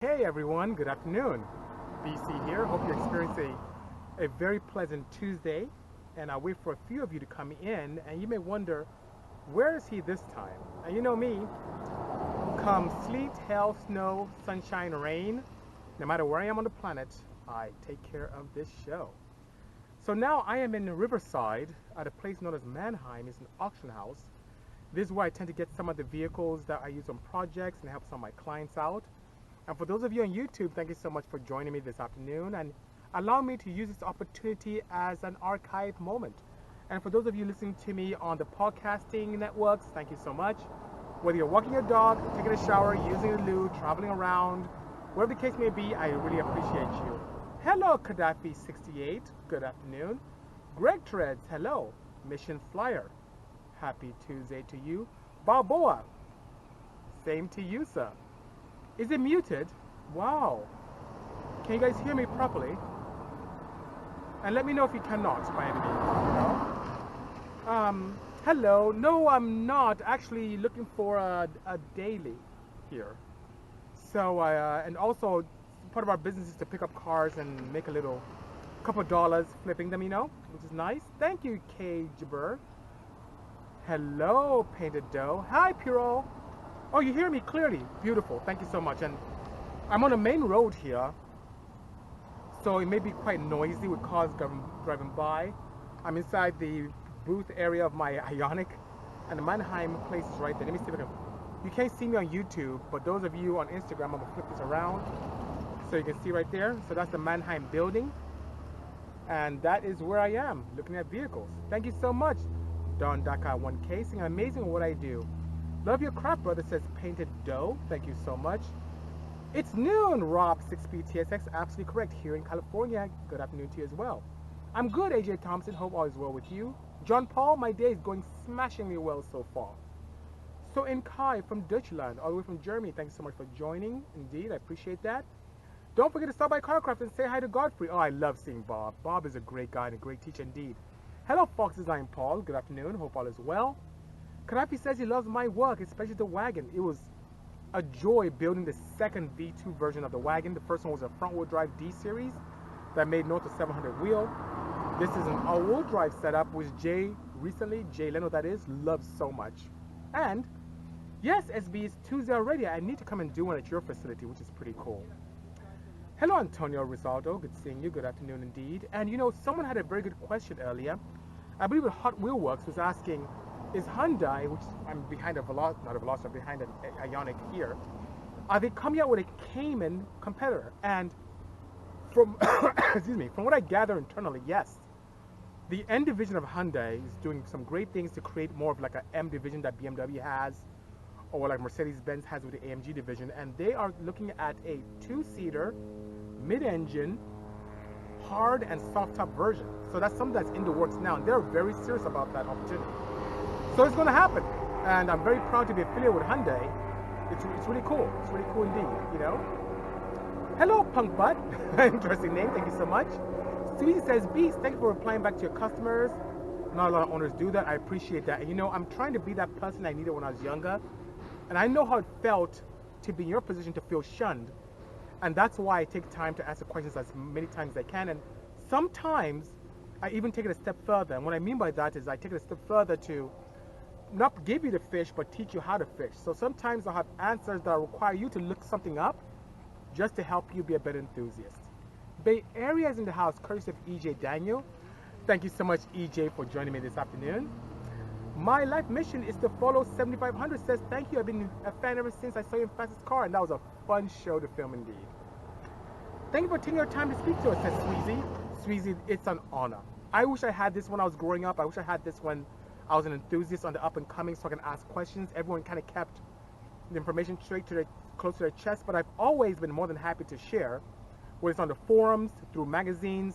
Hey everyone, good afternoon. BC here. Hope you're experiencing a very pleasant Tuesday. And I'll wait for a few of you to come in, and you may wonder, where is he this time? And you know me, come sleet, hail, snow, sunshine, rain, no matter where I am on the planet, I take care of this show. So now I am in Riverside at a place known as Mannheim. It's an auction house. This is where I tend to get some of the vehicles that I use on projects and help some of my clients out. And for those of you on YouTube, thank you so much for joining me this afternoon and allow me to use this opportunity as an archive moment. And for those of you listening to me on the podcasting networks, thank you so much. Whether you're walking your dog, taking a shower, using the loo, traveling around, whatever the case may be, I really appreciate you. Hello, Gaddafi68. Good afternoon. Greg Treads, hello. Mission Flyer. Happy Tuesday to you. Balboa. Same to you, sir. Is it muted? Wow. Can you guys hear me properly? And let me know if you cannot by any means. No? Hello. No, I'm not actually looking for a daily here. So, and also part of our business is to pick up cars and make a little couple of dollars flipping them, which is nice. Thank you, K. Jabber. Hello, Painted Dough. Hi, Piro. Oh, you hear me clearly. Beautiful. Thank you so much. And I'm on a main road here, so it may be quite noisy with cars driving by. I'm inside the booth area of my Ionic, and the Mannheim place is right there. Let me see if I can. You can't see me on YouTube, but those of you on Instagram, I'm gonna flip this around so you can see right there. So that's the Mannheim building, and that is where I am looking at vehicles. Thank you so much, Don Daka 1K, saying amazing what I do. Love your crap, brother, says Painted Dough. Thank you so much. It's noon, Rob 6BTSX. Absolutely correct. Here in California. Good afternoon to you as well. I'm good, AJ Thompson. Hope all is well with you. John Paul, my day is going smashingly well so far. So in Kai from Deutschland, all the way from Germany, thanks so much for joining. Indeed, I appreciate that. Don't forget to stop by Carcraft and say hi to Godfrey. Oh, I love seeing Bob. Bob is a great guy and a great teacher indeed. Hello, Fox Design Paul. Good afternoon. Hope all is well. Karapi says he loves my work, especially the wagon. It was a joy building the second V2 version of the wagon. The first one was a front-wheel drive D series that made north of 700 wheel. This is an all-wheel drive setup, which Jay Leno that is, loves so much. And yes, SB is Tuesday already. I need to come and do one at your facility, which is pretty cool. Hello, Antonio Rizaldo. Good seeing you. Good afternoon indeed. And someone had a very good question earlier. I believe it Hot Wheel Works was asking, is Hyundai, which I'm behind a Veloster, I'm behind an Ionic here, are they coming out with a Cayman competitor? And from excuse me, from what I gather internally, yes. The N division of Hyundai is doing some great things to create more of like a M division that BMW has, or like Mercedes-Benz has with the AMG division, and they are looking at a two-seater, mid-engine, hard and soft top version. So that's something that's in the works now, and they're very serious about that opportunity. So it's going to happen, and I'm very proud to be affiliated with Hyundai. It's really cool. It's really cool indeed, Hello, Punk Butt. Interesting name. Thank you so much. Sweetie says, Beast, thank you for replying back to your customers. Not a lot of owners do that. I appreciate that. And I'm trying to be that person I needed when I was younger, and I know how it felt to be in your position to feel shunned, and that's why I take time to answer questions as many times as I can. And sometimes I even take it a step further. And what I mean by that is I take it a step further to not give you the fish, but teach you how to fish. So sometimes I'll have answers that require you to look something up just to help you be a better enthusiast. Bay Area is in the house, courtesy of EJ Daniel. Thank you so much, EJ, for joining me this afternoon. My life mission is to follow 7500. Says, thank you. I've been a fan ever since I saw you in Fastest Car, and that was a fun show to film indeed. Thank you for taking your time to speak to us, says Sweezy. Sweezy, it's an honor. I wish I had this when I was growing up. I wish I had this when I was an enthusiast on the up and coming, so I can ask questions. Everyone kind of kept the information close to their chest, but I've always been more than happy to share, whether it's on the forums, through magazines.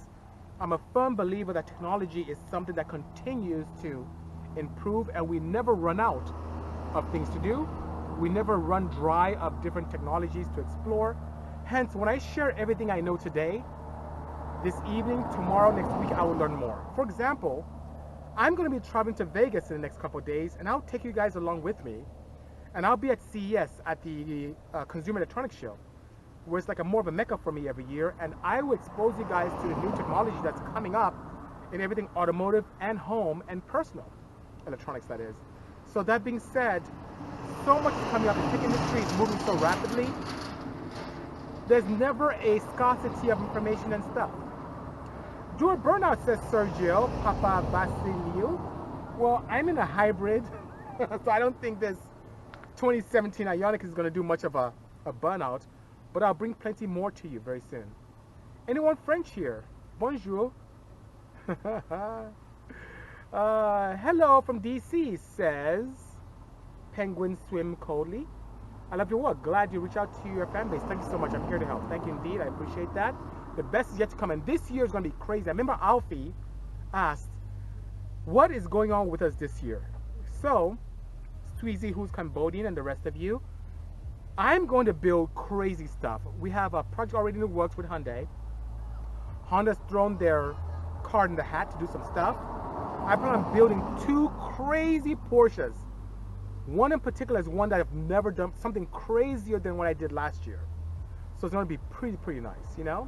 I'm a firm believer that technology is something that continues to improve, and we never run out of things to do. We never run dry of different technologies to explore. Hence, when I share everything I know today, this evening, tomorrow, next week, I will learn more. For example, I'm going to be traveling to Vegas in the next couple of days, and I'll take you guys along with me. And I'll be at CES at the Consumer Electronics Show. where it's like a more of a mecca for me every year, and I will expose you guys to the new technology that's coming up in everything automotive and home and personal electronics, that is. So that being said, so much is coming up. The tech industry is moving so rapidly. There's never a scarcity of information and stuff. Do a burnout, says Sergio Papa Basilio. Well, I'm in a hybrid, so I don't think this 2017 Ioniq is going to do much of a burnout, but I'll bring plenty more to you very soon. Anyone French here? Bonjour. Hello from DC, says Penguin Swim Coldly. I love your work. Glad you reached out to your fan base. Thank you so much. I'm here to help. Thank you indeed. I appreciate that. The best is yet to come, and this year is going to be crazy. I remember Alfie asked, what is going on with us this year? So, Sweezy, who's Cambodian, and the rest of you, I'm going to build crazy stuff. We have a project already in the works with Hyundai. Honda's thrown their card in the hat to do some stuff. I plan on building 2 crazy Porsches. One in particular is one that I've never done, something crazier than what I did last year. So it's going to be pretty nice, you know?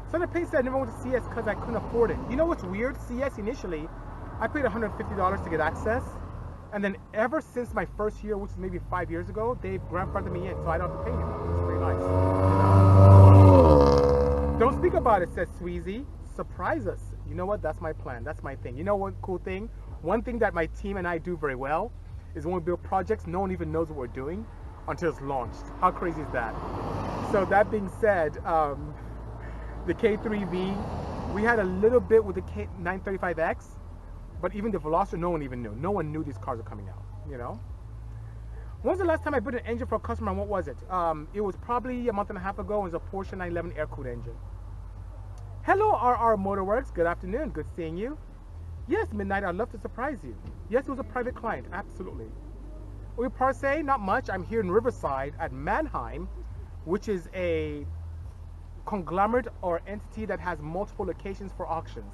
Sandra Payne said I never went to CS because I couldn't afford it. You know what's weird? CS initially, I paid $150 to get access. And then ever since my first year, which is maybe 5 years ago, they've grandfathered me in, so I don't have to pay anymore. It's pretty nice. You know? Don't speak about it, says Sweezy. Surprise us. You know what? That's my plan. That's my thing. You know what cool thing? One thing that my team and I do very well is when we build projects, no one even knows what we're doing until it's launched. How crazy is that? So that being said, the K3V, we had a little bit with the K935X, but even the Veloster, no one even knew. No one knew these cars are coming out, you know? When was the last time I built an engine for a customer, and what was it? It was probably a month and a half ago. It was a Porsche 911 air-cooled engine. Hello, RR Motorworks. Good afternoon. Good seeing you. Yes, Midnight, I'd love to surprise you. Yes, it was a private client. Absolutely. We parse, not much. I'm here in Riverside at Mannheim, which is a conglomerate or entity that has multiple locations for auctions.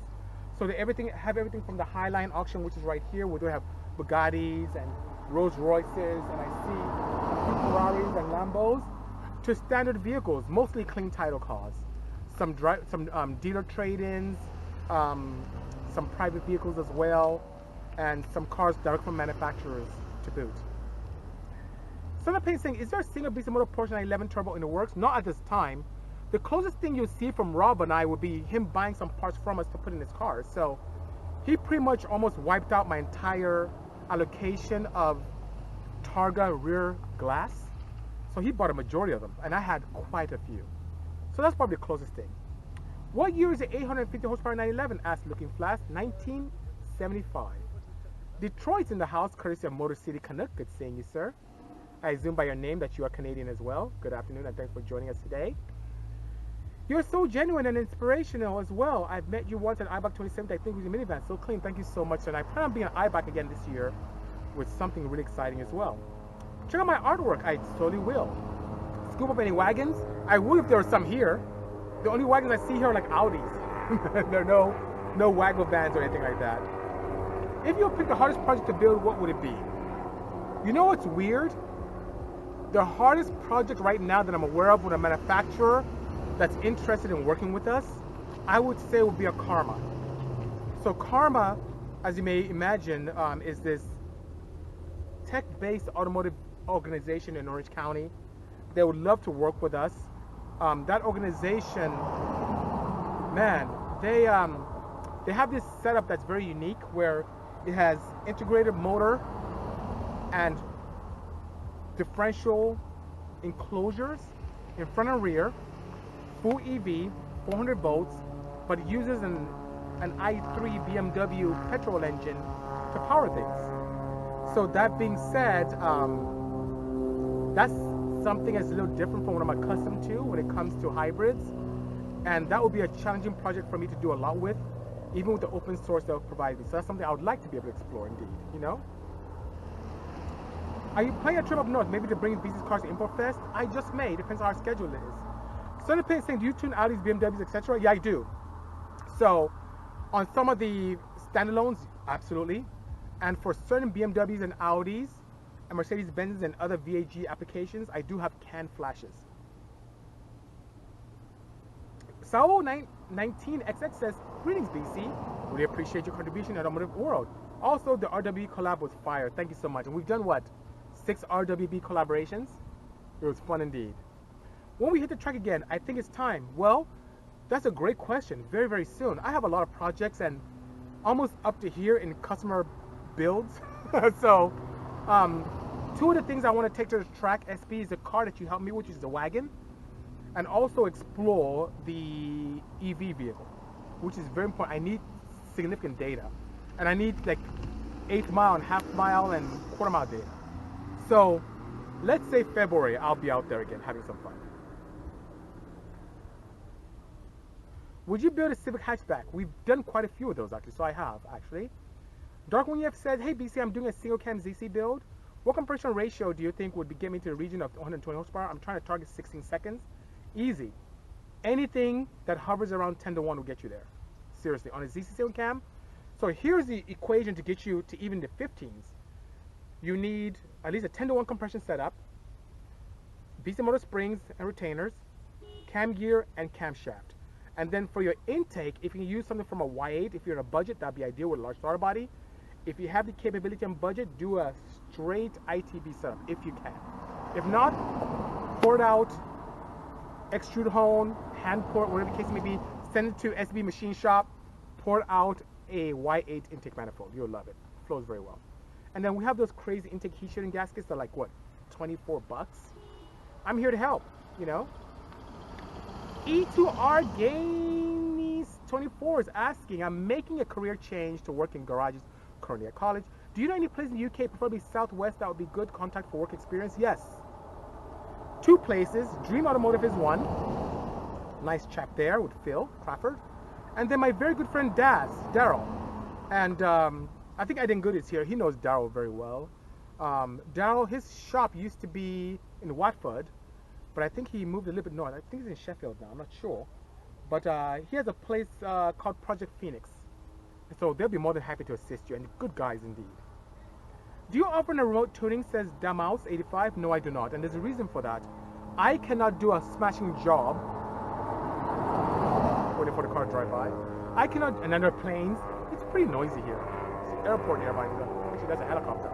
So they have everything from the Highline auction, which is right here, where they have Bugattis and Rolls Royces, and I see a few Ferraris and Lambos, to standard vehicles, mostly clean title cars. Some dealer trade-ins, some private vehicles as well, and some cars direct from manufacturers to boot. Sandra Payne saying, is there a single Bisimoto Porsche 911 Turbo in the works? Not at this time. The closest thing you'll see from Rob and I would be him buying some parts from us to put in his car. So he pretty much almost wiped out my entire allocation of Targa rear glass. So he bought a majority of them, and I had quite a few. So that's probably the closest thing. What year is the 850 horsepower 911? Asked Looking Flash. 1975. Detroit's in the house, courtesy of Motor City Canuck. Good seeing you, sir. I assume by your name that you are Canadian as well. Good afternoon, and thanks for joining us today. You're so genuine and inspirational as well. I've met you once at IBAC 27. I think it was a minivan. So clean. Thank you so much. And I plan on being at IBAC again this year with something really exciting as well. Check out my artwork. I totally will. Scoop up any wagons? I would if there were some here. The only wagons I see here are like Audis. There are no waggle vans or anything like that. If you pick the hardest project to build, what would it be? You know what's weird? The hardest project right now that I'm aware of with a manufacturer that's interested in working with us, I would say would be a Karma. So Karma, as you may imagine, is this tech-based automotive organization in Orange County. They would love to work with us. That organization, man, they have this setup that's very unique where it has integrated motor and differential enclosures in front and rear, full EV, 400 volts, but it uses an i3 BMW petrol engine to power things. So that being said, that's something that's a little different from what I'm accustomed to when it comes to hybrids, and that would be a challenging project for me to do a lot with, even with the open source they'll provide me. So that's something I would like to be able to explore indeed, you know? Are you planning a trip up north, maybe to bring BC's cars to Import Fest? I just may, depends on our schedule is. Sandra Payne saying, do you tune Audis, BMWs, etc.? Yeah, I do. So, on some of the standalones, absolutely. And for certain BMWs and Audis, and Mercedes-Benz and other VAG applications, I do have CAN flashes. Sao19XX says, greetings, BC. Really appreciate your contribution to the automotive world. Also, the RWB collab was fire. Thank you so much. And we've done what? 6 RWB collaborations? It was fun indeed. When we hit the track again, I think it's time. Well, that's a great question. Very, very soon. I have a lot of projects and almost up to here in customer builds. So, 2 of the things I want to take to the track, SB, is the car that you helped me with, which is the wagon, and also explore the EV vehicle, which is very important. I need significant data, and I need like 1/8 mile and half mile and quarter mile data. So, let's say February, I'll be out there again having some fun. Would you build a Civic hatchback? We've done quite a few of those actually, so I have actually. Dark One said, hey BC, I'm doing a single cam ZC build. What compression ratio do you think would get me to the region of 120 horsepower? I'm trying to target 16 seconds. Easy. Anything that hovers around 10 to 1 will get you there. Seriously, on a ZC single cam. So here's the equation to get you to even the 15s. You need at least a 10 to 1 compression setup, Bisimoto springs and retainers, cam gear, and camshaft. And then for your intake, if you can use something from a Y8, if you're in a budget, that'd be ideal with a large throttle body. If you have the capability and budget, do a straight ITB setup if you can. If not, port out, extrude hone, hand port, whatever the case may be, send it to SB machine shop, port out a Y8 intake manifold. You'll love it. Flows very well. And then we have those crazy intake heat shielding gaskets that are like what, 24 bucks? I'm here to help, you know. E2R Gamies 24 is asking, I'm making a career change to work in garages currently at college. Do you know any place in the UK, preferably Southwest, that would be good contact for work experience? Yes. 2 places. Dream Automotive is one. Nice chap there with Phil Crawford. And then my very good friend Daz, Daryl. And I think Aiden Good is here. He knows Daryl very well. Daryl, his shop used to be in Watford, but I think he moved a little bit north. I think he's in Sheffield now. I'm not sure. But he has a place called Project Phoenix. So they'll be more than happy to assist you, and good guys indeed. Do you offer a remote tuning, says Damouse85? No, I do not, and there's a reason for that. I cannot do a smashing job. Waiting for the car to drive by. I cannot, and then there are planes. It's pretty noisy here. It's an airport nearby. Actually, that's a helicopter.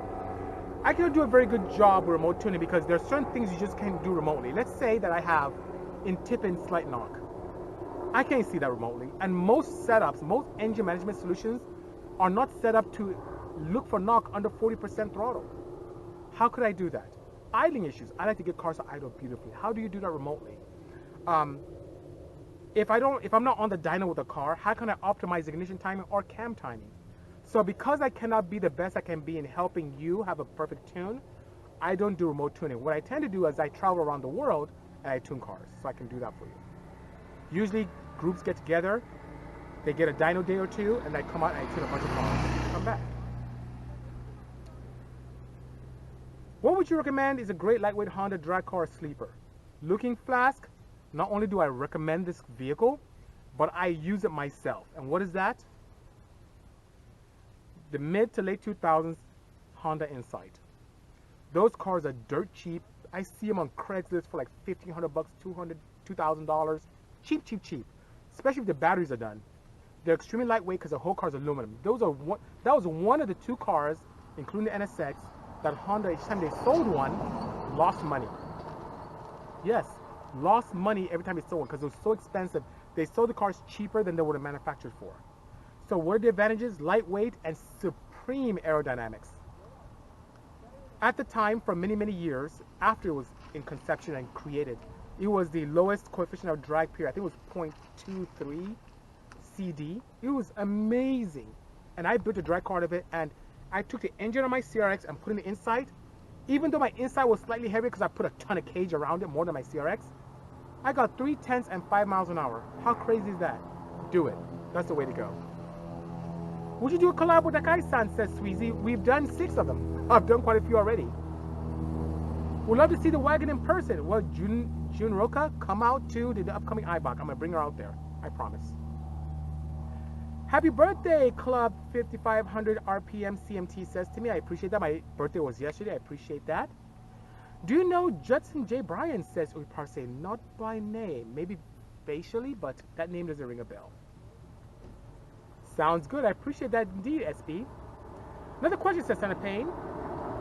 I cannot do a very good job with remote tuning because there are certain things you just can't do remotely. Let's say that I have in tip and slight knock. I can't see that remotely, and most setups, most engine management solutions are not set up to look for knock under 40% throttle. How could I do that? Idling issues. I like to get cars to idle beautifully. How do you do that remotely? If I'm not on the dyno with the car, how can I optimize ignition timing or cam timing? So because I cannot be the best I can be in helping you have a perfect tune, I don't do remote tuning. What I tend to do is I travel around the world and I tune cars, so I can do that for you. Usually groups get together, they get a dyno day or 2, and I come out and I tune a bunch of cars and come back. What would you recommend is a great lightweight Honda drag car sleeper? Looking Flask, not only do I recommend this vehicle, but I use it myself. And what is that? The mid to late 2000s Honda Insight. Those cars are dirt cheap. I see them on Craigslist for like $1,500, $200, $2,000. Cheap, cheap, cheap. Especially if the batteries are done. They're extremely lightweight because the whole car is aluminum. That was one of the 2 cars, including the NSX, that Honda, each time they sold one, lost money. Yes, lost money every time they sold one because it was so expensive. They sold the cars cheaper than they would have manufactured for. So what are the advantages? Lightweight and supreme aerodynamics. At the time, for many, many years, after it was in conception and created, it was the lowest coefficient of drag period. I think it was 0.23 CD. It was amazing. And I built a drag car out of it, and I took the engine on my CRX and put in the inside. Even though my inside was slightly heavier because I put a ton of cage around it, more than my CRX, I got 3 tenths and 5 miles an hour. How crazy is that? Do it. That's the way to go. Would you do a collab with Akai-san, says Sweezy. We've done 6 of them. I've done quite a few already. We'd love to see the wagon in person. Well, June Roca, come out to the upcoming IBOC. I'm going to bring her out there. I promise. Happy birthday, Club 5500 RPM CMT says to me. I appreciate that. My birthday was yesterday. I appreciate that. Do you know Judson J. Bryan says, we probably say not by name. Maybe facially, but that name doesn't ring a bell. Sounds good. I appreciate that indeed, SB. Another question says, Son of Pain.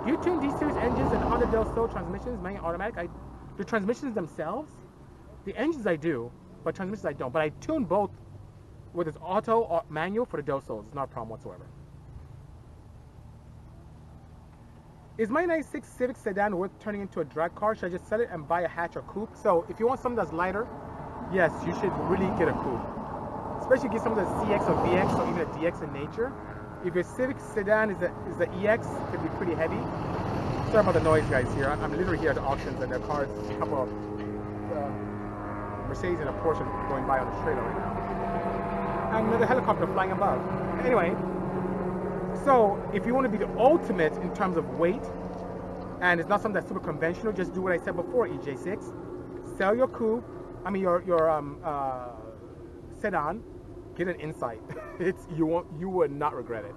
Do you tune D-Series engines and Honda Del Sol transmissions, manual automatic? The transmissions themselves? The engines I do, but transmissions I don't. But I tune both, whether it's auto or manual, for the Del Sols. It's not a problem whatsoever. Is my 96 Civic sedan worth turning into a drag car? Should I just sell it and buy a hatch or coupe? So if you want something that's lighter, yes, you should really get a coupe. Especially get something that's CX or VX or even a DX in nature. If your Civic sedan is the EX, it can be pretty heavy. Sorry about the noise, guys. Here, I'm literally here at the auctions, and there are cars, a couple of Mercedes and a Porsche going by on the trailer right now, and another helicopter flying above. Anyway, so if you want to be the ultimate in terms of weight, and it's not something that's super conventional, just do what I said before, EJ6. Sell your coupe, your sedan. Get an Insight. You will not regret it.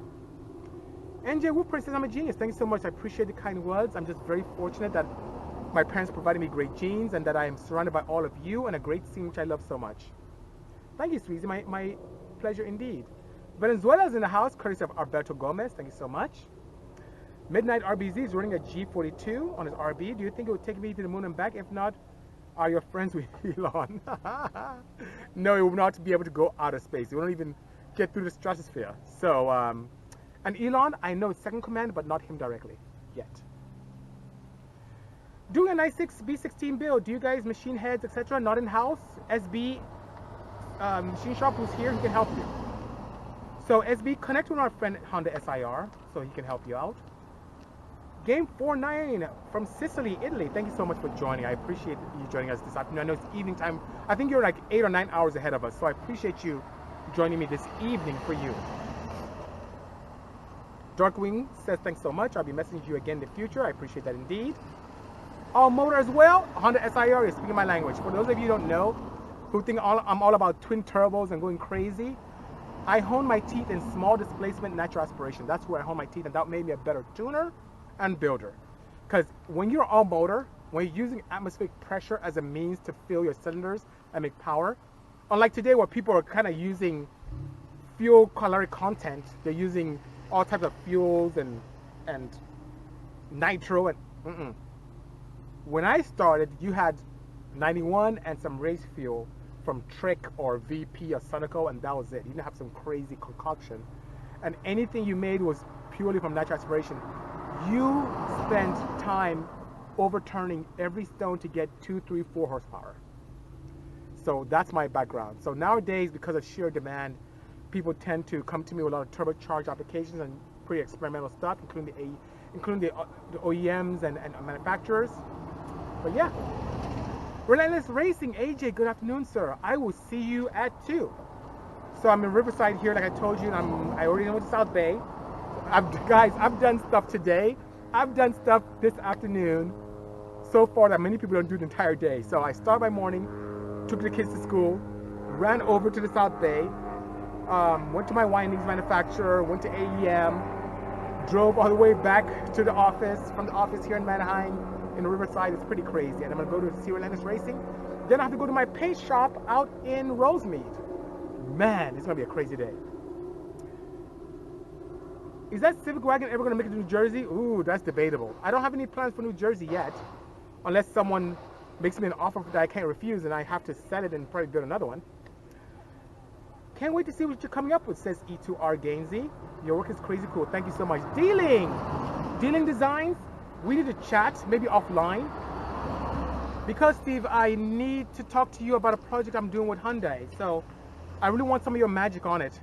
NJ Woodprint says, I'm a genius. Thank you so much. I appreciate the kind words. I'm just very fortunate that my parents provided me great genes and that I am surrounded by all of you and a great scene which I love so much. Thank you, Sweezy. My pleasure indeed. Venezuela's in the house, courtesy of Alberto Gomez. Thank you so much. Midnight RBZ is running a G42 on his RB. Do you think it would take me to the moon and back? If not, are your friends with Elon? No, it will not be able to go out of space. It won't even get through the stratosphere. So, and Elon, I know it's second command, but not him directly yet. Doing a 96 B16 build. Do you guys machine heads, etc.? Not in house. SB machine shop who's here, he can help you. So SB, connect with our friend Honda SIR, so he can help you out. Game 49 from Sicily, Italy. Thank you so much for joining. I appreciate you joining us this afternoon. I know it's evening time. I think you're like 8 or 9 hours ahead of us, so I appreciate you joining me this evening for you. Darkwing says, thanks so much. I'll be messaging you again in the future. I appreciate that indeed. All motor as well. Honda SIR is speaking my language. For those of you who don't know, who think I'm all about twin turbos and going crazy, I hone my teeth in small displacement natural aspiration. That's where I hone my teeth, and that made me a better tuner and builder. Because when you're all motor, when you're using atmospheric pressure as a means to fill your cylinders and make power, unlike today where people are kind of using fuel caloric content, they're using all types of fuels and nitro and When I started, you had 91 and some race fuel from Trek or VP or Sunoco, and that was it. You didn't have some crazy concoction, and anything you made was purely from natural aspiration. You spent time overturning every stone to get 2, 3, 4 horsepower. So that's my background. So nowadays, because of sheer demand, people tend to come to me with a lot of turbocharged applications and pretty experimental stuff, including the OEMs and manufacturers. But yeah. Relentless Racing, AJ, good afternoon, sir. I will see you at 2. So I'm in Riverside here, like I told you, and I already know the South Bay. Guys, I've done stuff today. I've done stuff this afternoon so far that many people don't do the entire day. So I started my morning, took the kids to school, ran over to the South Bay, went to my windings manufacturer, went to AEM, drove all the way back to the office, from the office here in Manheim, in Riverside. It's pretty crazy. And I'm gonna go to see Relentless Racing. Then I have to go to my paint shop out in Rosemead. Man, it's gonna be a crazy day. Is that Civic Wagon ever gonna make it to New Jersey? Ooh, that's debatable. I don't have any plans for New Jersey yet, unless someone makes me an offer that I can't refuse and I have to sell it and probably build another one. Can't wait to see what you're coming up with, says E2R Gainsey. Your work is crazy cool. Thank you so much. Dealing Designs. We need to chat, maybe offline. Because, Steve, I need to talk to you about a project I'm doing with Hyundai. So I really want some of your magic on it.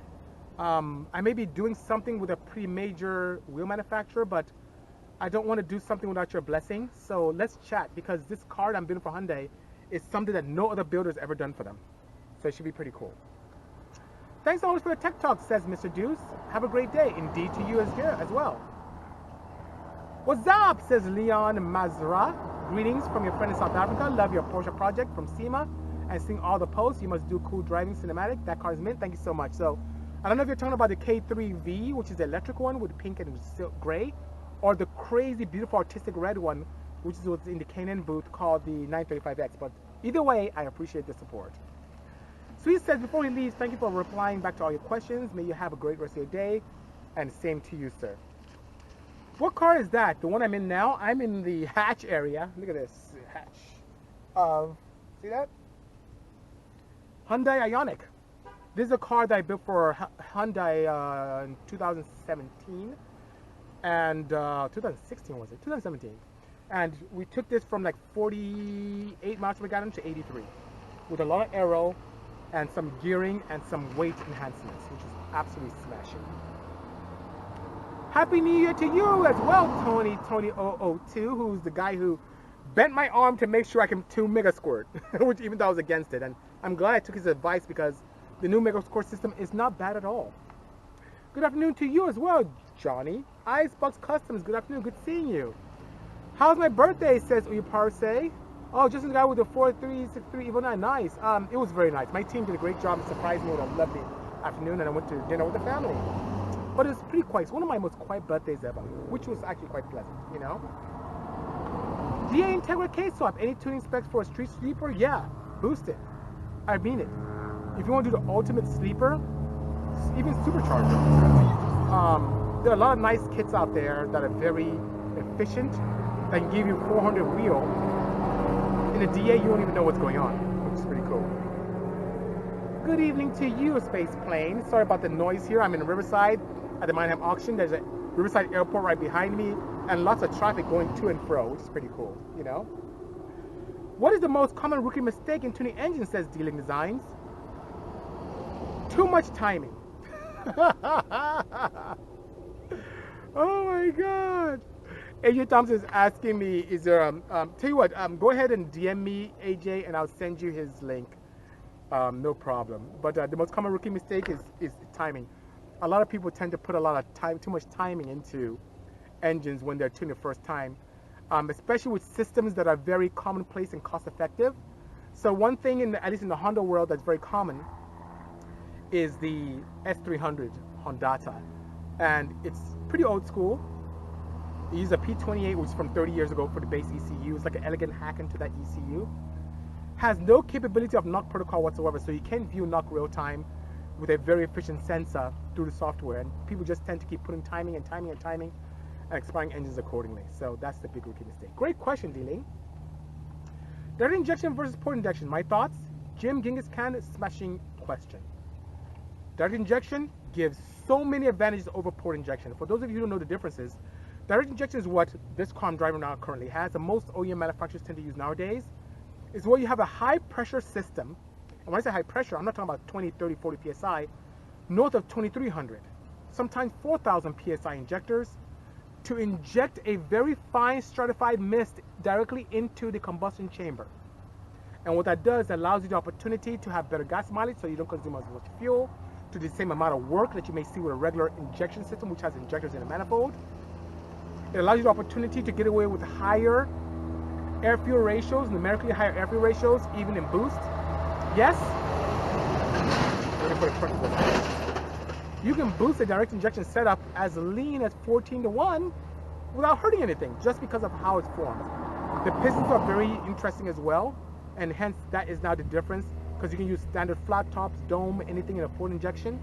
I may be doing something with a pretty major wheel manufacturer, but I don't want to do something without your blessing. So let's chat, because this card I'm building for Hyundai is something that no other builder has ever done for them. So it should be pretty cool. Thanks so much for the tech talk, says Mr. Deuce. Have a great day. Indeed to you as well. What's up, says Leon Mazra. Greetings from your friend in South Africa. Love your Porsche project from SEMA and seeing all the posts. You must do cool driving cinematic. That car is mint. Thank you so much. So I don't know if you're talking about the K3V, which is the electric one with pink and silk gray, or the crazy, beautiful, artistic red one, which is what's in the K&N booth called the 935X. But either way, I appreciate the support. Sweet says, before he leaves, thank you for replying back to all your questions. May you have a great rest of your day. And same to you, sir. What car is that? The one I'm in now? I'm in the hatch area. Look at this hatch. See that? Hyundai Ioniq. This is a car that I built for Hyundai in 2017. And 2016 was it? 2017. And we took this from like 48 miles per gallon to 83. With a lot of aero and some gearing and some weight enhancements, which is absolutely smashing. Happy New Year to you as well, Tony002, who's the guy who bent my arm to make sure I can tune Mega Squirt, which even though I was against it. And I'm glad I took his advice because the new Mega Squirt system is not bad at all. Good afternoon to you as well, Johnny. Icebox Customs, good afternoon, good seeing you. How's my birthday, says Uyuparse. Oh, just the guy with the 4363 Evo 9, nice. It was very nice. My team did a great job and surprised me with a lovely afternoon, and I went to dinner with the family. But it's pretty quiet. It's one of my most quiet birthdays ever, which was actually quite pleasant, you know? DA Integra K-Swap, any tuning specs for a street sleeper? Yeah, boost it. I mean it. If you want to do the ultimate sleeper, even supercharger, there are a lot of nice kits out there that are very efficient, that can give you 400 wheel. In a DA, you won't even know what's going on, which is pretty cool. Good evening to you, Space Plane. Sorry about the noise here. I'm in Riverside at the Mineheim auction. There's a Riverside Airport right behind me, and lots of traffic going to and fro, which is pretty cool, you know? What is the most common rookie mistake in tuning engines, says Dealing Designs? Too much timing. Oh my God. AJ Thompson is asking me, is there, tell you what, go ahead and DM me, AJ, and I'll send you his link. No problem. But the most common rookie mistake is timing. A lot of people tend to put a lot of too much timing into engines when they're tuned the first time, especially with systems that are very commonplace and cost effective. So one thing, at least in the Honda world, that's very common is the S300 Hondata. And it's pretty old school. They use a P28, which is from 30 years ago for the base ECU. It's like an elegant hack into that ECU. Has no capability of knock protocol whatsoever, so you can't view knock real time with a very efficient sensor through the software. And people just tend to keep putting timing and timing and timing and expiring engines accordingly. So that's the big rookie mistake. Great question, D-Ling. Direct injection versus port injection. My thoughts? Jim Genghis Khan is smashing question. Direct injection gives so many advantages over port injection. For those of you who don't know the differences, direct injection is what this car I'm driving now currently has, and most OEM manufacturers tend to use nowadays, is where you have a high pressure system. And when I say high pressure, I'm not talking about 20, 30, 40 PSI, north of 2300, sometimes 4000 PSI injectors to inject a very fine stratified mist directly into the combustion chamber. And what that does, allows you the opportunity to have better gas mileage so you don't consume as much fuel, to do the same amount of work that you may see with a regular injection system, which has injectors in a manifold. It allows you the opportunity to get away with higher air-fuel ratios, numerically higher air-fuel ratios, even in boost. Yes? You can boost a direct injection setup as lean as 14:1 without hurting anything, just because of how it's formed. The pistons are very interesting as well, and hence that is now the difference, because you can use standard flat tops, dome, anything in a port injection,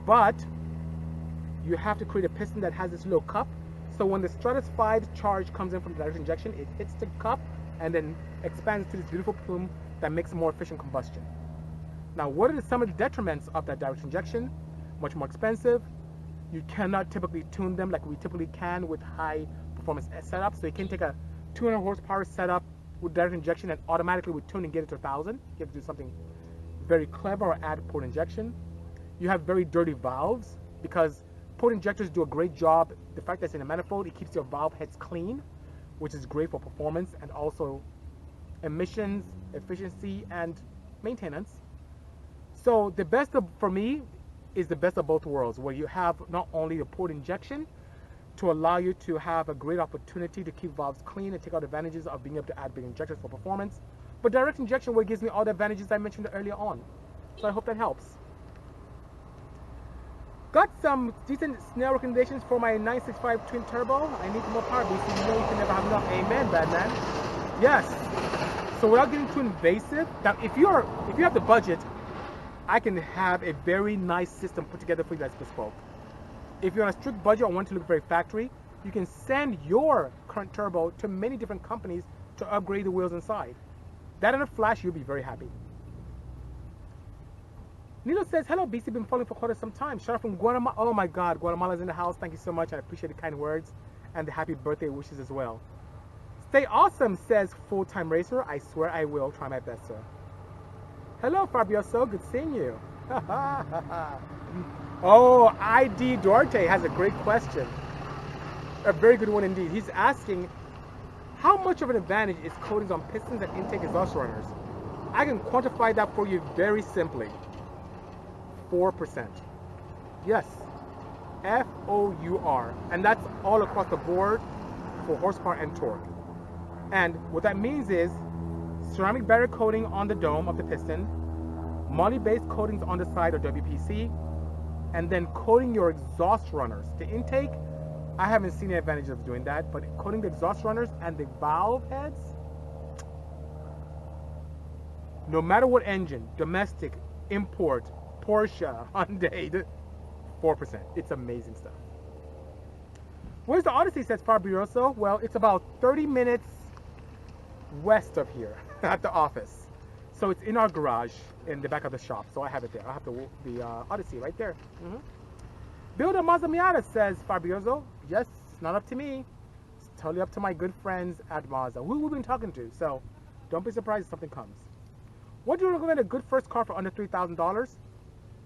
but you have to create a piston that has this little cup. So when the Stratus 5 charge comes in from direct injection, it hits the cup and then expands to this beautiful plume that makes more efficient combustion. Now, what are some of the detriments of that direct injection? Much more expensive. You cannot typically tune them like we typically can with high performance setups. So you can take a 200 horsepower setup with direct injection and automatically with tuning get it to 1000. You have to do something very clever or add port injection. You have very dirty valves because port injectors do a great job. The fact that it's in a manifold, it keeps your valve heads clean, which is great for performance and also emissions, efficiency, and maintenance. So the best for me is the best of both worlds, where you have not only the port injection to allow you to have a great opportunity to keep valves clean and take out advantages of being able to add big injectors for performance, but direct injection where it gives me all the advantages I mentioned earlier on. So I hope that helps. Got some decent snare recommendations for my 965 twin turbo. I need more power boost. You know you can never have enough. Amen, Batman. Yes. So without getting too invasive, now if you have the budget I can have a very nice system put together for you that's bespoke. If you're on a strict budget or want to look very factory, you can send your current turbo to many different companies to upgrade the wheels inside. That in a flash, you'll be very happy. Nilo says, hello, BC, been following for quite some time. Shout out from Guatemala. Oh my God, Guatemala's in the house. Thank you so much. I appreciate the kind words and the happy birthday wishes as well. Stay awesome, says full-time racer. I swear I will try my best, sir. Hello, Fabioso. Good seeing you. Oh, ID Duarte has a great question. A very good one indeed. He's asking, how much of an advantage is coatings on pistons and intake exhaust runners? I can quantify that for you very simply. 4%. Yes. F-O-U-R. And that's all across the board for horsepower and torque. And what that means is ceramic barrier coating on the dome of the piston, moly-based coatings on the side or WPC, and then coating your exhaust runners. The intake, I haven't seen the advantage of doing that, but coating the exhaust runners and the valve heads, no matter what engine, domestic, import, Porsche, Hyundai, 4%. It's amazing stuff. Where's the Odyssey, says Fabioso? Well, it's about 30 minutes west of here at the office. So it's in our garage in the back of the shop. So I have it there. I have the Odyssey right there. Builder Mazda Miata, says Fabioso. Yes, it's not up to me. It's totally up to my good friends at Mazda, who we've been talking to. So don't be surprised if something comes. What do you recommend a good first car for under $3,000?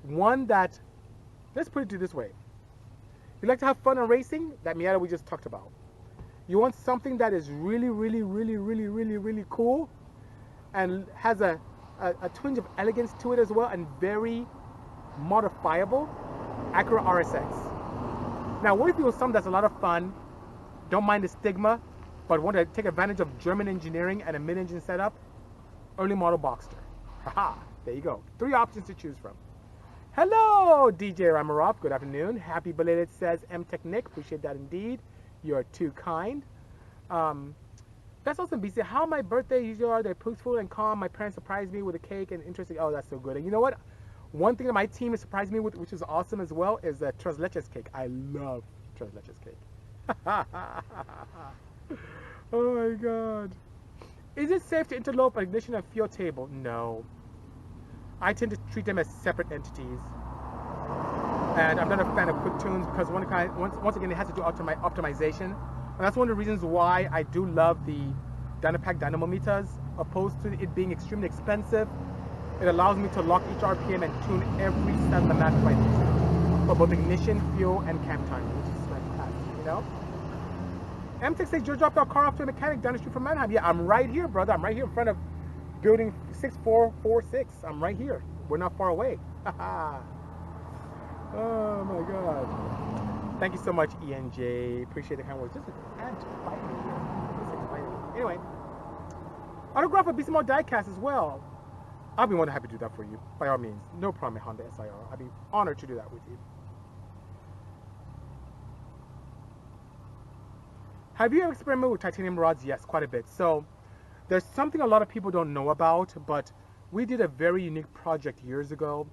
One that, let's put it this way. You like to have fun on racing? That Miata we just talked about. You want something that is really, really, really, really, really, really cool and has a twinge of elegance to it as well and very modifiable? Acura RSX. Now, what if you want something that's a lot of fun, don't mind the stigma, but want to take advantage of German engineering and a mid-engine setup? Early model Boxster. Haha, there you go. 3 options to choose from. Hello, DJ Ramarov. Good afternoon. Happy belated, says M Technic. Appreciate that indeed. You're too kind. That's awesome, BC. How my birthday usually are. They're peaceful and calm. My parents surprised me with a cake and interesting. Oh, that's so good. And you know what? One thing that my team has surprised me with, which is awesome as well, is the tres leches cake. I love tres leches cake. Oh my God. Is it safe to interlope an ignition and fuel table? No. I tend to treat them as separate entities. And I'm not a fan of quick tunes because once again, it has to do optimization. And that's one of the reasons why I do love the Dynapack dynamometers, opposed to it being extremely expensive. It allows me to lock each RPM and tune every set of the match by need for both ignition, fuel, and cam time, which is fantastic, you know? M6 says, Joe dropped our car off to a mechanic down the street from Manheim. Yeah, I'm right here, brother. I'm right here in front of building 6446. I'm right here. We're not far away. Oh my God. Thank you so much, ENJ. Appreciate the kind words. Just a hand to fight me here. Anyway, autograph a Bisimoto diecast as well. I'll be more than happy to do that for you, by all means. No problem, Honda SIR. I'd be honored to do that with you. Have you ever experimented with titanium rods? Yes, quite a bit. So there's something a lot of people don't know about, but we did a very unique project years ago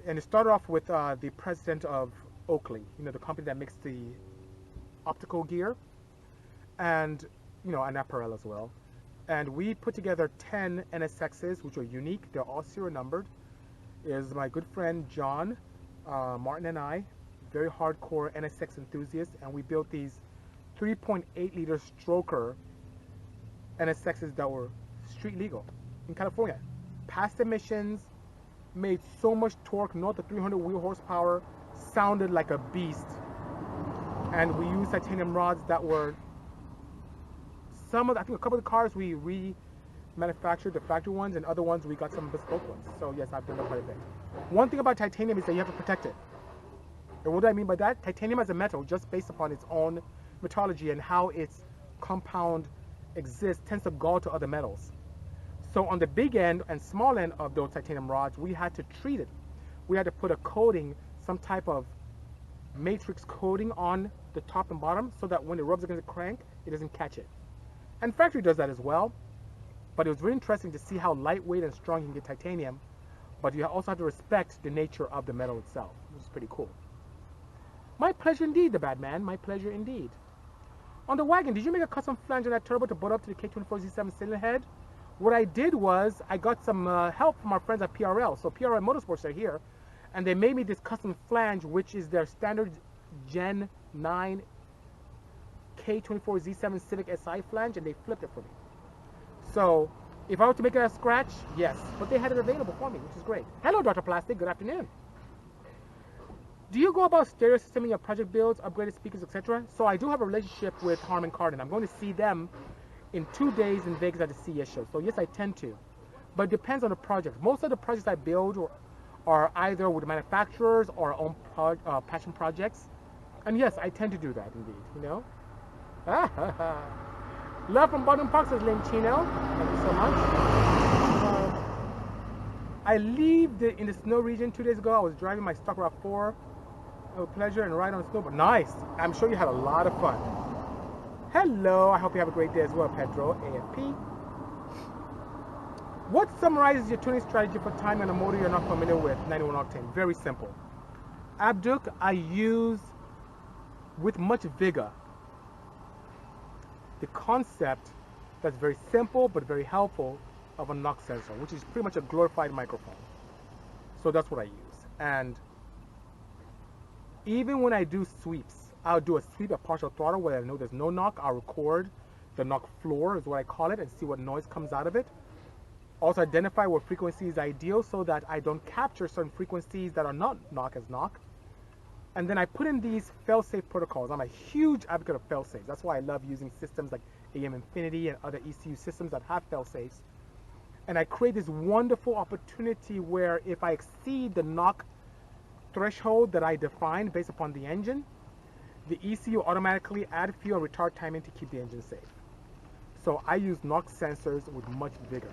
and it started off with the president of Oakley, you know, the company that makes the optical gear and, you know, and apparel as well. And we put together 10 NSXs, which are unique. They're all serial numbered. Is my good friend John Martin and I, very hardcore NSX enthusiasts, and we built these 3.8 liter stroker NSXs that were street legal in California. Passed emissions, made so much torque, north of 300 wheel horsepower, sounded like a beast. And we used titanium rods that were I think a couple of the cars we remanufactured, the factory ones, and other ones we got some bespoke ones. So yes, I've done that quite a bit. One thing about titanium is that you have to protect it. And what do I mean by that? Titanium as a metal, just based upon its own metallurgy and how its compound exists, tends to gall to other metals. So on the big end and small end of those titanium rods, we had to treat it. We had to put a coating, some type of matrix coating on the top and bottom so that when it rubs against the crank, it doesn't catch it. And factory does that as well, but it was really interesting to see how lightweight and strong you can get titanium but you also have to respect the nature of the metal itself, which is pretty cool. My pleasure indeed, the bad man. My pleasure indeed. On the wagon, did you make a custom flange on that turbo to bolt up to the K24Z7 cylinder head? What I did was I got some help from our friends at PRL. So PRL Motorsports are here, and they made me this custom flange, which is their standard Gen 9 K24Z7 Civic Si flange, and they flipped it for me. So if I were to make it a scratch, yes, but they had it available for me, which is great. Hello, Dr. Plastic. Good afternoon. Do you go about stereo system in your project builds, upgraded speakers, etc.? So I do have a relationship with Harman Kardon. I'm going to see them in 2 days in Vegas at the CES show. So yes, I tend to, but it depends on the project. Most of the projects I build are either with manufacturers or our own passion projects. And yes, I tend to do that indeed, you know. Love from Bottom Park, says Chino. Thank you so much. I lived in the snow region 2 days ago. I was driving my stock RAV4. A pleasure and ride on snow, but nice. I'm sure you had a lot of fun. Hello, I hope you have a great day as well, Pedro AFP. What summarizes your tuning strategy for timing on a motor you're not familiar with, 91 octane? Very simple. Abduk, I use with much vigor the concept that's very simple but very helpful of a knock sensor, which is pretty much a glorified microphone. So that's what I use. And even when I do sweeps, I'll do a sweep at partial throttle where I know there's no knock. I'll record the knock floor, is what I call it, and see what noise comes out of it. Also identify what frequency is ideal so that I don't capture certain frequencies that are not knock as knock. And then I put in these fail-safe protocols. I'm a huge advocate of fail-safes. That's why I love using systems like AM Infinity and other ECU systems that have fail-safes. And I create this wonderful opportunity where if I exceed the knock threshold that I defined based upon the engine, the ECU automatically add fuel and retard timing to keep the engine safe. So I use knock sensors with much vigor.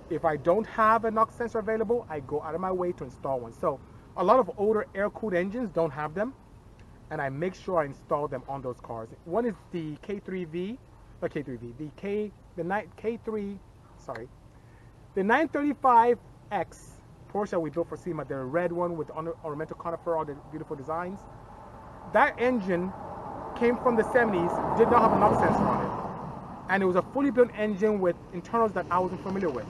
If I don't have a knock sensor available, I go out of my way to install one. So a lot of older air-cooled engines don't have them, and I make sure I install them on those cars. One is the K3V, not K3V, the 935X Porsche we built for SEMA, the red one with the ornamental conifer, all the beautiful designs. That engine came from the 70s, did not have a knock sensor on it. And it was a fully built engine with internals that I wasn't familiar with.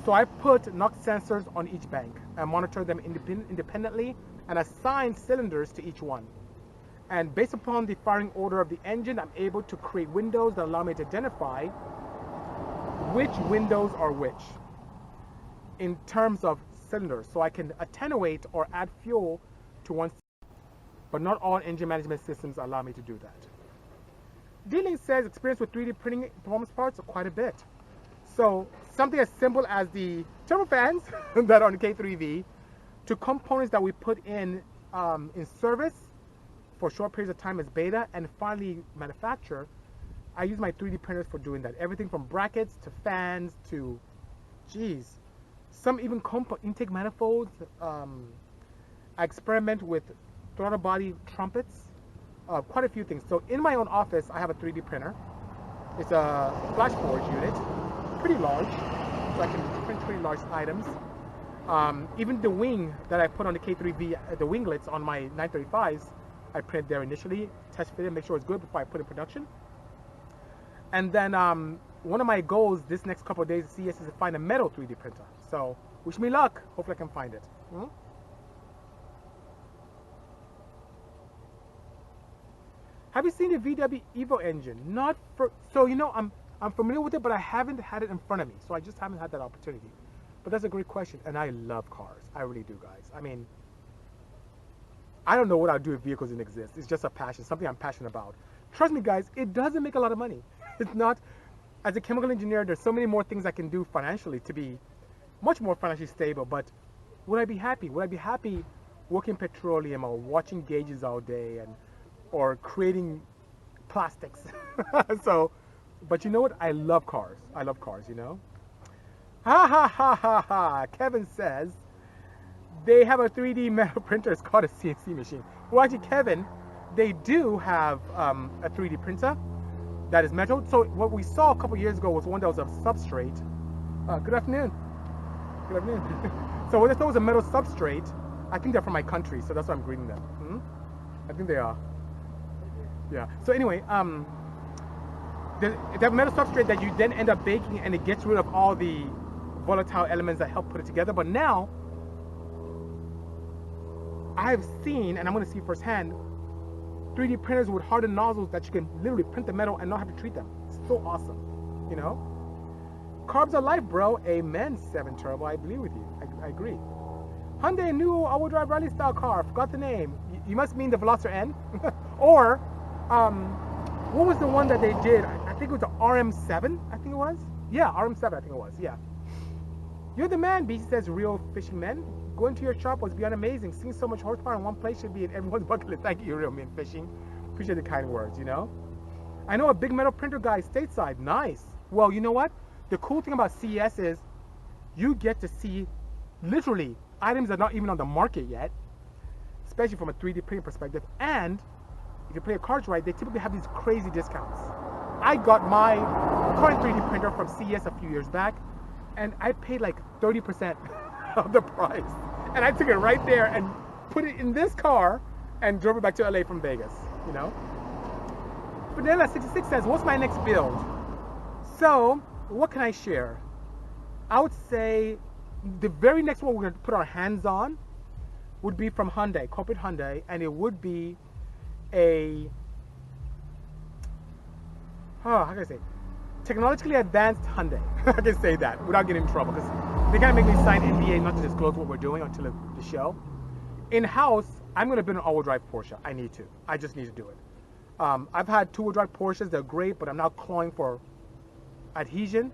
So I put knock sensors on each bank and monitor them independently and assign cylinders to each one. And based upon the firing order of the engine, I'm able to create windows that allow me to identify which windows are which in terms of cylinders. So I can attenuate or add fuel to one, but not all engine management systems allow me to do that. D-Link says experience with 3D printing performance parts quite a bit. So something as simple as the turbofans that are on the K3V to components that we put in service for short periods of time as beta and finally manufacture. I use my 3D printers for doing that. Everything from brackets to fans to, geez, some even intake manifolds. I experiment with throttle body trumpets, quite a few things. So in my own office, I have a 3D printer. It's a flash forge unit, pretty large, so I can print pretty large items. Even the wing that I put on the K3V, the winglets on my 935s, I print there initially, test fit it, make sure it's good before I put it in production. And then one of my goals this next couple of days at CES is to find a metal 3D printer. So wish me luck. Hopefully I can find it. Have you seen the VW Evo engine? Not for, so you know, I'm familiar with it, but I haven't had it in front of me. So I just haven't had that opportunity. But that's a great question. And I love cars. I really do, guys. I mean, I don't know what I'd do if vehicles didn't exist. It's just a passion, something I'm passionate about. Trust me, guys, it doesn't make a lot of money. It's not, as a chemical engineer, there's so many more things I can do financially to be much more financially stable. But would I be happy? Would I be happy working petroleum or watching gauges all day and or creating plastics? So, but you know what? I love cars. I love cars, you know? Ha ha ha ha ha. Kevin says they have a 3D metal printer. It's called a CNC machine. Well, actually, Kevin, they do have a 3D printer that is metal. So what we saw a couple years ago was one that was of substrate. Good afternoon. You know what I mean? So when I thought it was a metal substrate, I think they're from my country, so that's why I'm greeting them. Hmm? I think they are. Yeah. So anyway, that metal substrate that you then end up baking, and it gets rid of all the volatile elements that help put it together. But now I have seen, and I'm going to see firsthand, 3D printers with hardened nozzles that you can literally print the metal and not have to treat them. It's so awesome, you know? Carbs are life, bro. Amen, 7 Turbo. I believe with you. I agree. Hyundai new all-wheel drive rally style car. Forgot the name. You must mean the Veloster N. Or, what was the one that they did? I think it was the RM7, I think it was. Yeah, RM7, I think it was. Yeah. You're the man, BC says, real fishing men. Going to your shop was beyond amazing. Seeing so much horsepower in one place should be in everyone's bucket list. Thank you, real man fishing. Appreciate the kind words, you know? I know a big metal printer guy stateside. Nice. Well, you know what? The cool thing about CES is you get to see literally items that are not even on the market yet, especially from a 3D printing perspective. And if you play your cards right, they typically have these crazy discounts. I got my current 3D printer from CES a few years back, and I paid like 30% of the price. And I took it right there and put it in this car and drove it back to LA from Vegas, you know? Vanilla66 says, what's my next build? So, what can I share? I would say the very next one we're going to put our hands on would be from Hyundai, corporate Hyundai, and it would be a, how can I say, technologically advanced Hyundai. I can say that without getting in trouble, because they kind of make me sign NDA not to disclose what we're doing until the show. In-house, I'm going to build an all-wheel drive Porsche. I need to. I just need to do it. I've had two-wheel drive Porsches. They're great, but I'm now clawing for adhesion.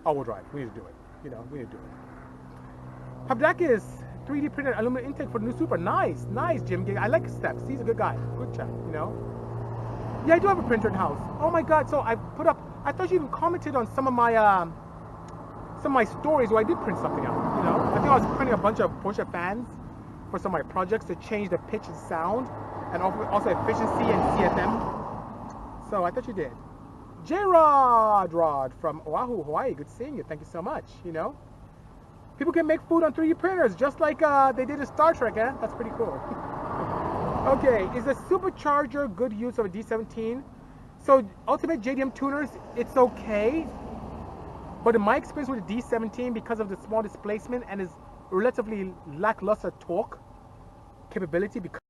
All-wheel drive. We need to do it. You know, we need to do it. Habdakis, 3D printed aluminum intake for the new Super. Nice, nice, Jim. I like Steps. He's a good guy. Good chat, you know. Yeah, I do have a printer in house. Oh my God! So I put up. I thought you even commented on some of my stories where I did print something out. You know, I think I was printing a bunch of Porsche fans for some of my projects to change the pitch and sound, and also efficiency and CFM. So I thought you did. Rod from Oahu, Hawaii. Good seeing you. Thank you so much. You know, people can make food on 3D printers just like they did in Star Trek. Eh? That's pretty cool. Okay, is a supercharger good use of a D17? So ultimate JDM tuners, it's okay, but in my experience with the D17, because of the small displacement and its relatively lackluster torque capability, because